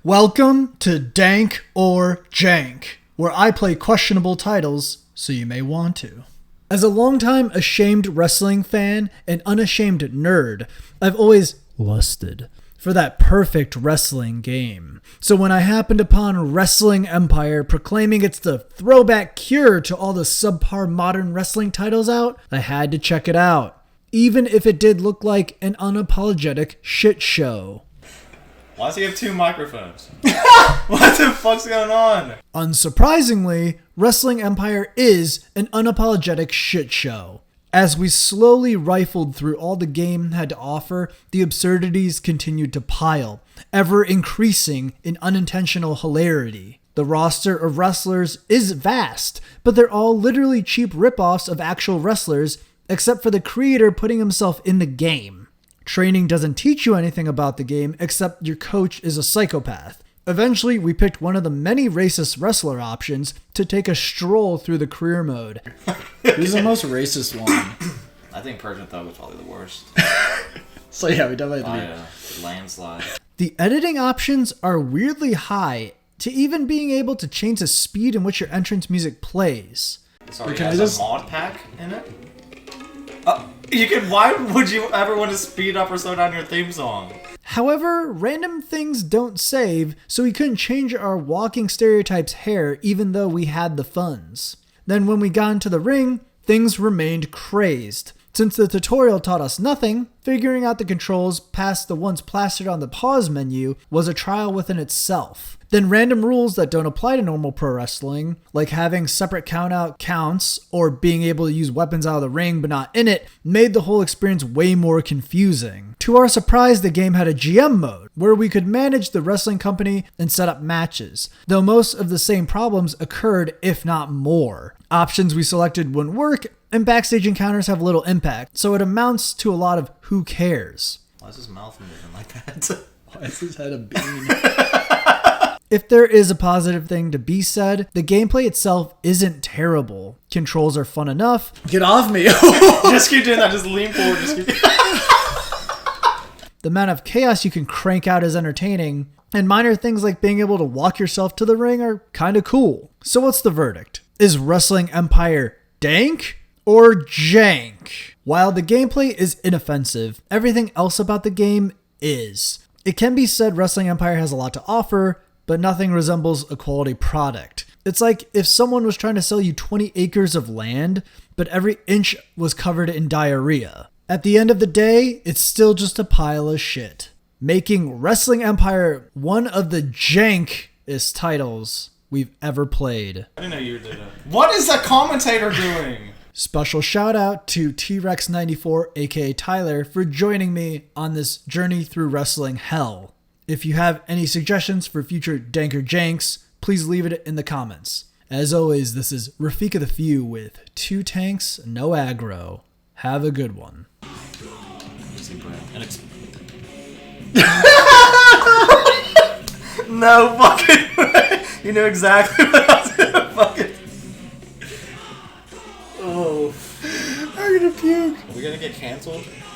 Welcome to Dank or Jank, where I play questionable titles so you may want to. As a longtime ashamed wrestling fan and unashamed nerd, I've always lusted for that perfect wrestling game. So when I happened upon Wrestling Empire proclaiming it's the throwback cure to all the subpar modern wrestling titles out, I had to check it out, even if it did look like an unapologetic shit show. Why does he have two microphones? What the fuck's going on? Unsurprisingly, Wrestling Empire is an unapologetic shit show. As we slowly rifled through all the game had to offer, the absurdities continued to pile, ever increasing in unintentional hilarity. The roster of wrestlers is vast, but they're all literally cheap ripoffs of actual wrestlers, except for the creator putting himself in the game. Training doesn't teach you anything about the game except your coach is a psychopath. Eventually, we picked one of the many racist wrestler options to take a stroll through the career mode. Who's the most racist one? I think Persian Thug was probably the worst. So yeah, we definitely Landslide. The editing options are weirdly high, to even being able to change the speed in which your entrance music plays. Sorry, has a mod pack in it? Why would you ever want to speed up or slow down your theme song? However, random things don't save, so we couldn't change our walking stereotype's hair even though we had the funds. Then when we got into the ring, things remained crazed. Since the tutorial taught us nothing, figuring out the controls past the ones plastered on the pause menu was a trial within itself. Then random rules that don't apply to normal pro wrestling, like having separate countout counts or being able to use weapons out of the ring but not in it, made the whole experience way more confusing. To our surprise, the game had a GM mode, where we could manage the wrestling company and set up matches, though most of the same problems occurred, if not more. Options we selected wouldn't work, and backstage encounters have little impact, so it amounts to a lot of who cares. Why is his mouth moving like that? Why is his head a bean? If there is a positive thing to be said, the gameplay itself isn't terrible. Controls are fun enough. Get off me! Just keep doing that. Just lean forward. The amount of chaos you can crank out is entertaining, and minor things like being able to walk yourself to the ring are kinda cool. So what's the verdict? Is Wrestling Empire dank or jank? While the gameplay is inoffensive, everything else about the game is. It can be said Wrestling Empire has a lot to offer, but nothing resembles a quality product. It's like if someone was trying to sell you 20 acres of land, but every inch was covered in diarrhea. At the end of the day, it's still just a pile of shit, making Wrestling Empire one of the jankest titles we've ever played. I didn't know you did it. What is that commentator doing? Special shout out to T-Rex94, aka Tyler, for joining me on this journey through wrestling hell. If you have any suggestions for future Dank or Janks, please leave it in the comments. As always, this is Rafika the Few with 2 tanks, no aggro. Have a good one. No fucking way. You knew exactly what I was gonna fucking... Oh. I'm gonna puke. Are we gonna get canceled?